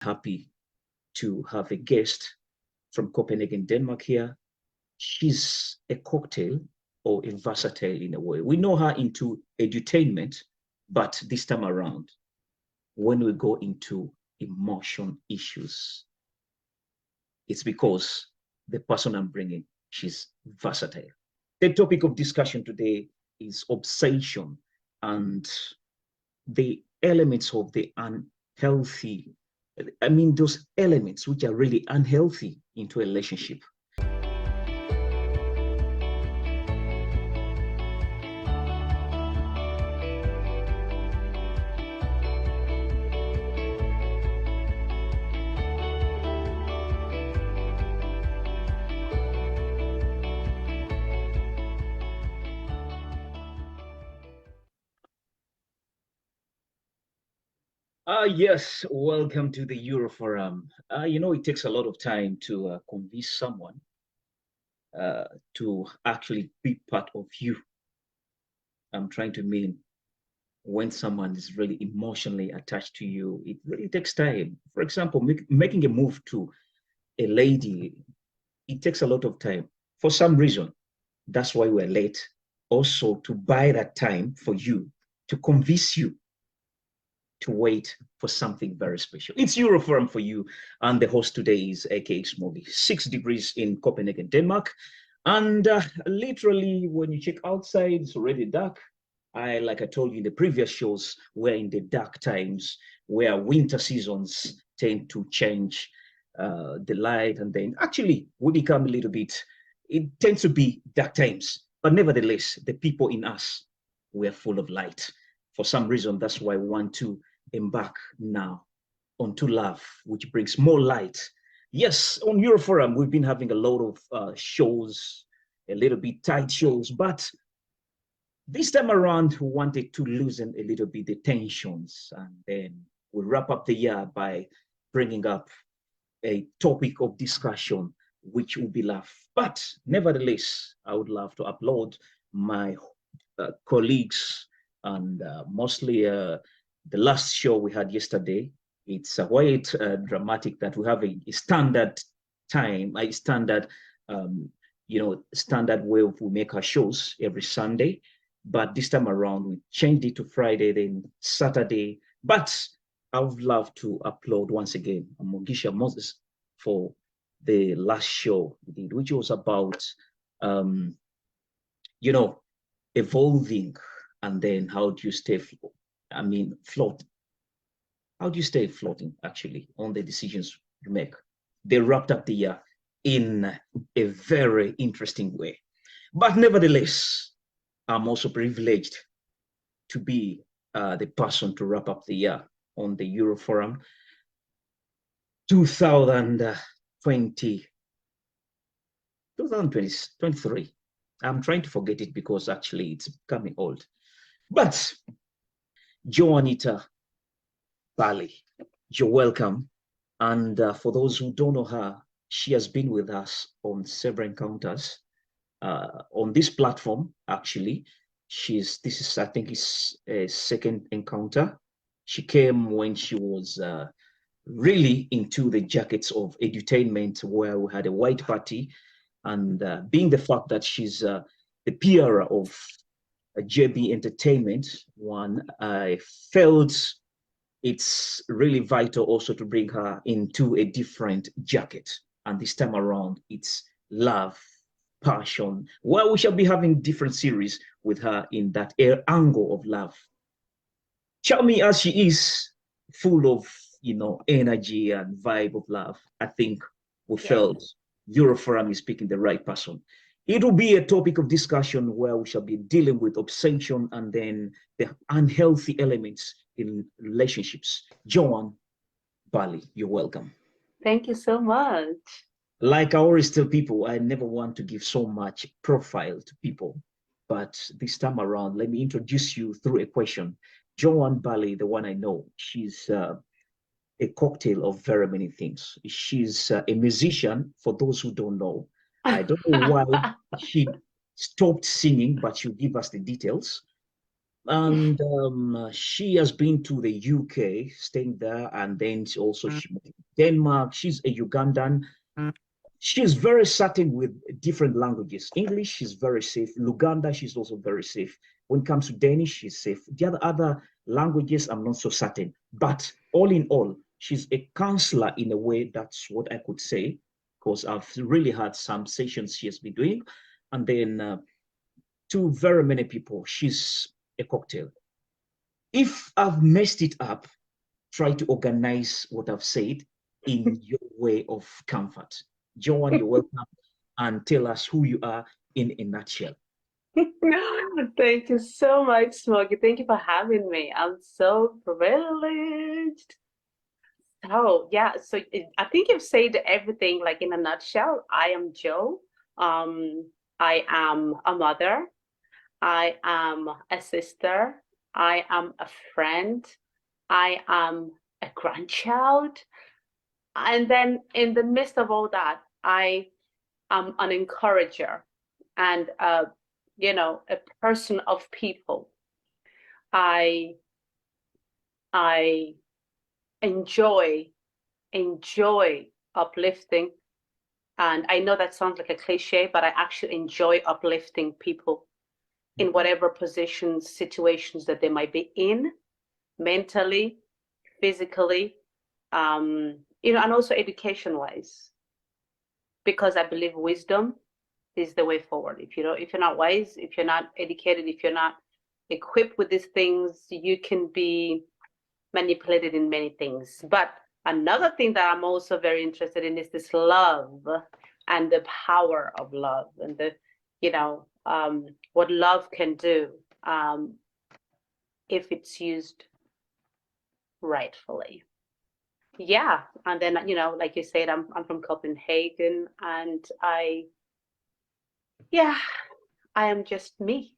happy to have a guest from Copenhagen, Denmark here. She's a cocktail or a versatile in a way. We know her into edutainment, but this time around, when we go into emotion issues, it's because the person I'm bringing, she's versatile. The topic of discussion today is obsession and the elements of the unhealthy, those elements which are really unhealthy into a relationship. Yes, welcome to the Euroforum. It takes a lot of time to convince someone to actually be part of you. I'm trying to mean when someone is really emotionally attached to you, it really takes time. For example, making a move to a lady, it takes a lot of time. For some reason, that's why we're late. Also, to buy that time for you, to convince you to wait for something very special. It's Euroforum for you, and the host today is AKX Movie, 6 degrees in Copenhagen, Denmark. And literally, when you check outside, it's already dark. Like I told you in the previous shows, we're in the dark times where winter seasons tend to change the light, and then actually we become a little bit, it tends to be dark times. But nevertheless, the people in us, we're full of light. For some reason, that's why we want to embark now onto love, which brings more light. Yes, on Euroforum, we've been having a lot of shows, a little bit tight shows, but this time around, we wanted to loosen a little bit the tensions, and then we'll wrap up the year by bringing up a topic of discussion, which will be love. But nevertheless, I would love to applaud my colleagues and mostly the last show we had yesterday. It's quite dramatic that we have a standard time, a standard, standard way of we make our shows every Sunday. But this time around, we changed it to Friday, then Saturday. But I would love to applaud once again Mogisha Moses for the last show we did, which was about, evolving, and then how do you stay float, how do you stay floating actually on the decisions you make. They wrapped up the year in a very interesting way. But nevertheless, I'm also privileged to be the person to wrap up the year on the Euroforum 2023. I'm trying to forget it because actually it's becoming old. But Joanita Bali, you're welcome. And for those who don't know her, she has been with us on several encounters on this platform. Actually, I think is a second encounter. She came when she was really into the jackets of edutainment, where we had a white party, and being the fact that she's the PR of JB Entertainment, I felt it's really vital also to bring her into a different jacket. And this time around, it's love, passion. Well, we shall be having different series with her in that angle of love. Charming as she is, full of energy and vibe of love, I think we felt Euroforum is picking the right person. It will be a topic of discussion where we shall be dealing with obsession and then the unhealthy elements in relationships. Joan Bali, you're welcome. Thank you so much. Like I always tell people, I never want to give so much profile to people. But this time around, let me introduce you through a question. Joan Bali, the one I know, she's a cocktail of very many things. She's a musician, for those who don't know. I don't know why she stopped singing, but she'll give us the details. And she has been to the UK, staying there, and then she moved to Denmark. She's a Ugandan. She's very certain with different languages. English, she's very safe. Luganda, she's also very safe. When it comes to Danish, she's safe. The other languages, I'm not so certain. But all in all, she's a counselor in a way. That's what I could say, because I've really had some sessions she has been doing. And then to very many people, she's a cocktail. If I've messed it up, try to organize what I've said in your way of comfort. Joan, you're welcome, and tell us who you are in a nutshell. Thank you so much, Smokey. Thank you for having me. I'm so privileged. Oh, yeah. So I think you've said everything like in a nutshell. I am Jo. I am a mother. I am a sister. I am a friend. I am a grandchild. And then in the midst of all that, I am an encourager and a person of people. I enjoy uplifting. And I know that sounds like a cliche, but I actually enjoy uplifting people in whatever positions, situations that they might be in, mentally, physically, and also education-wise, because I believe wisdom is the way forward. If you're not wise, if you're not educated, if you're not equipped with these things, you can be manipulated in many things. But another thing that I'm also very interested in is this love and the power of love and what love can do if it's used rightfully. Yeah, and then like you said, I'm from Copenhagen, and I am just me.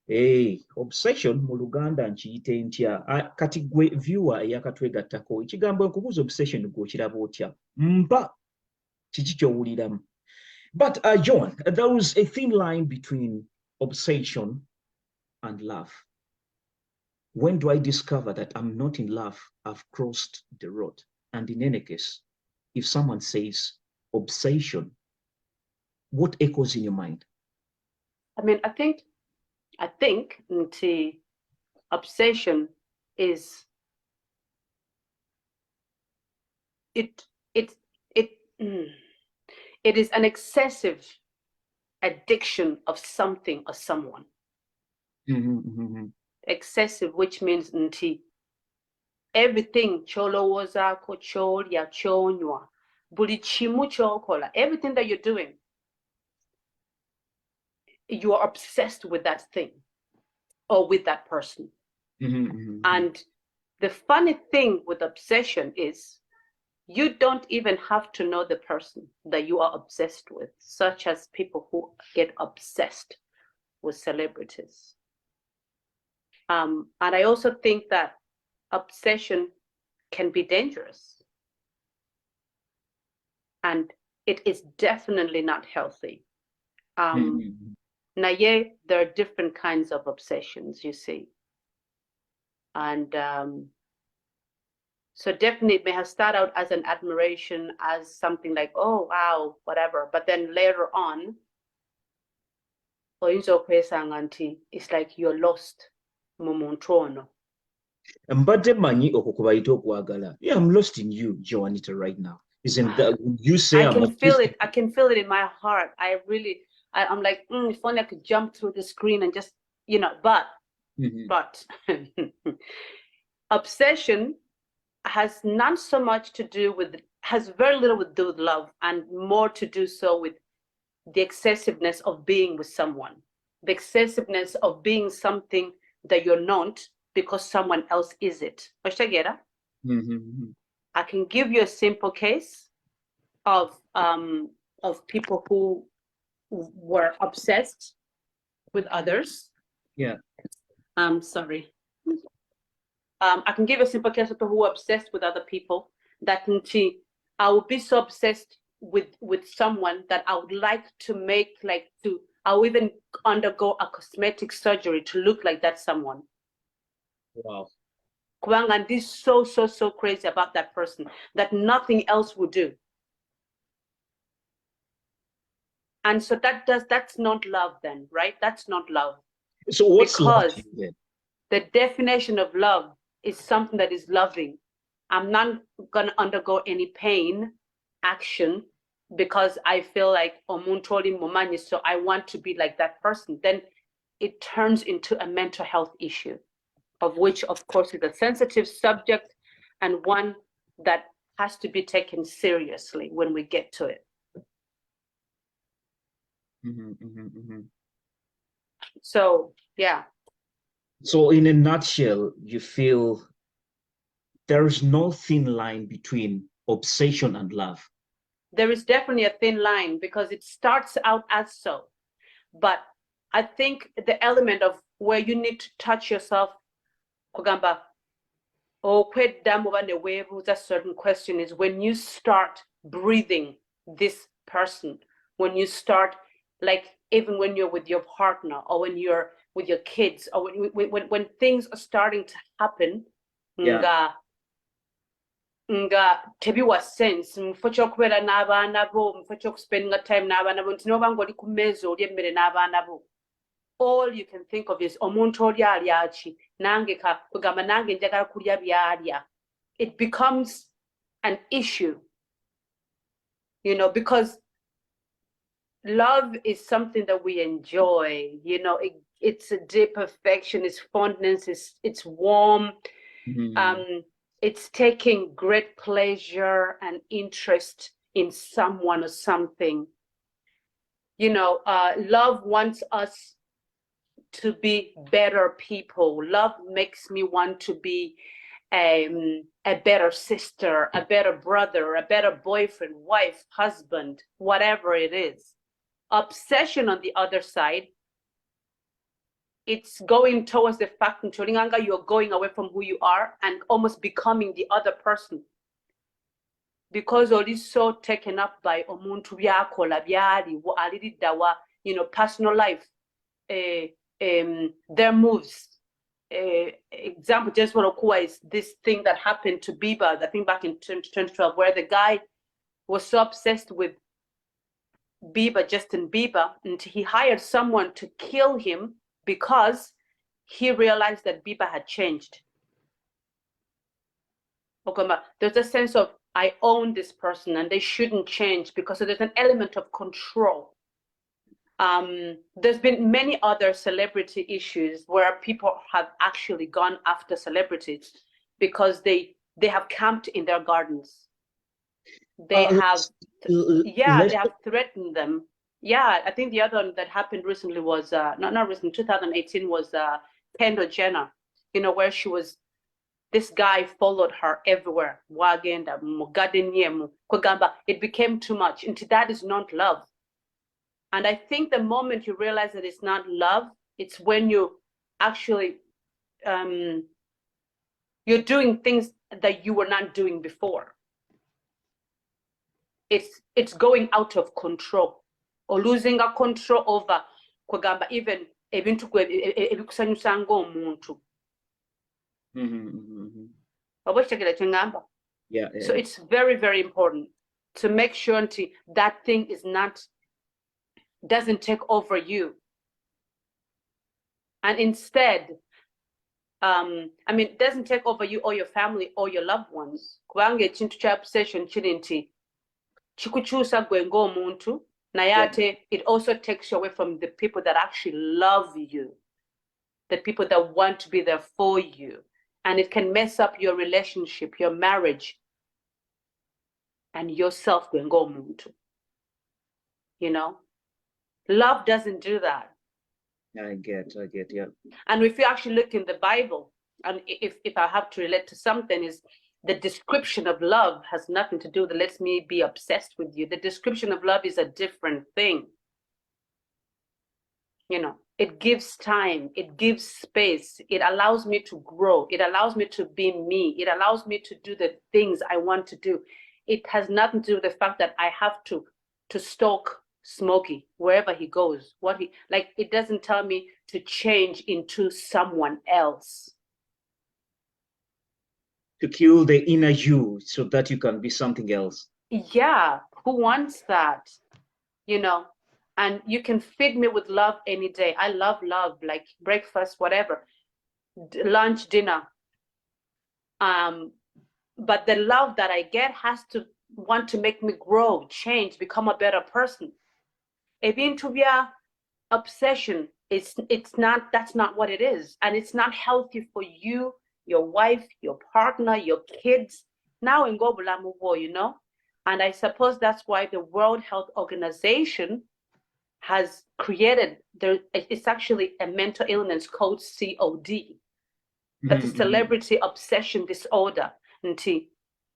Hey, obsession mu Luganda nkiyite ntya? Kati gwe viewer eyakatwegattako ekigambo nkubuuza obsession gw'okiraba otya? Mpa kiki ky'owuliramu? But John, there was a thin line between obsession and love. When do I discover that I'm not in love? I've crossed the road. And in any case, if someone says obsession, what echoes in your mind? I mean, I think the obsession is it is an excessive addiction of something or someone. Excessive, which means everything cholowozako, cholya, chonywa, buli chimu chokola, everything that you're doing, you are obsessed with that thing or with that person. And the funny thing with obsession is you don't even have to know the person that you are obsessed with, such as people who get obsessed with celebrities. And I also think that obsession can be dangerous. And it is definitely not healthy. Now, yeah, there are different kinds of obsessions, you see. And so definitely it may have started out as an admiration, as something like, oh, wow, whatever. But then later on, it's like you're lost. Mbadde manyi okukubayita okwagala. Yeah, I'm lost in you, Joanita, right now. Isn't that you say? I can feel it. I can feel it in my heart. I'm like, if only I could jump through the screen and just, but obsession has not so much to do with, has very little to do with love, and more to do so with the excessiveness of being with someone, the excessiveness of being something that you're not because someone else is it. I can give you a simple case of people who were obsessed with others. Yeah. Sorry. I can give you a simple case of people who were obsessed with other people, that I would be so obsessed with someone that I would like to make, like, to I'll even undergo a cosmetic surgery to look like that someone. Wow. And this is so crazy about that person that nothing else will do. And so that's not love then, right? That's not love. So what's love Because to you then? the definition of love is something that is loving. I'm not gonna undergo any pain action because I feel like omuntori momani, so I want to be like that person. Then it turns into a mental health issue, of which, of course, is a sensitive subject and one that has to be taken seriously when we get to it. So, yeah. So in a nutshell, you feel there is no thin line between obsession and love. There is definitely a thin line because it starts out as so. But I think the element of where you need to touch yourself, Kogamba, or that certain question is when you start breathing this person, when you start, like even when you're with your partner or when you're with your kids or when things are starting to happen, Yeah. nga tebiwa sense mufo ky'okubeera n'abaana bo mufo ky'okuspendinga time n'abaana bo nti noba ng'oli ku mmeeza oli emmere n'abaana bo, all you can think of is omuntu oli alya ki, nange kugamba nange njagala kulya byalya. It becomes an issue, you know, because love is something that we enjoy, you know. It's a deep affection, it's fondness, it's warm. It's taking great pleasure and interest in someone or something. You know, love wants us to be better people. Love makes me want to be a better sister, a better brother, a better boyfriend, wife, husband, whatever it is. Obsession, on the other side, it's going towards the fact that you're going away from who you are and almost becoming the other person. Because all is so taken up by omuntu byakola byali aliddawa, you know, personal life, their moves. Example, just one of is this thing that happened to Bieber, I think back in 2012, where the guy was so obsessed with Bieber, Justin Bieber, and he hired someone to kill him because he realized that Bieber had changed. There's a sense of, I own this person and they shouldn't change, because there's an element of control. There's been many other celebrity issues where people have actually gone after celebrities because they have camped in their gardens. They have threatened them. Yeah, I think the other one that happened recently was not recent, 2018 was Kendall Jenner, you know, where she was, this guy followed her everywhere. It became too much. And that is not love. And I think the moment you realize that it's not love, it's when you actually, you're doing things that you were not doing before. It's going out of control, or losing a control over even ebintu ebikusanyusa ng'omuntu. Yeah. So it's very, very important to make sure that thing doesn't take over you. And instead, it doesn't take over you or your family or your loved ones. Kubanga ekintu kya obsession kiri nti kikukyusa gwe ng'omuntu, naye ate it also takes you away from the people that actually love you, the people that want to be there for you. And it can mess up your relationship, your marriage, and yourself gwe ng'omuntu. You know? Love doesn't do that. I get, yeah. And if you actually look in the Bible, and if I have to relate to something, is the description of love has nothing to do with let me be obsessed with you. The description of love is a different thing. You know, it gives time, it gives space, it allows me to grow, it allows me to be me, it allows me to do the things I want to do. It has nothing to do with the fact that I have to stalk Smokey, wherever he goes, what he like, it doesn't tell me to change into someone else. To kill the inner you so that you can be something else. Yeah, who wants that? You know, and you can feed me with love any day. I love love, like breakfast, whatever, lunch, dinner. But the love that I get has to want to make me grow, change, become a better person. Even to be a obsession, it's not, that's not what it is. And it's not healthy for you, your wife, your partner, your kids. Now in Gobulamuvo, you know? And I suppose that's why the World Health Organization has created there, it's actually a mental illness called COD. That's a celebrity obsession disorder. Nti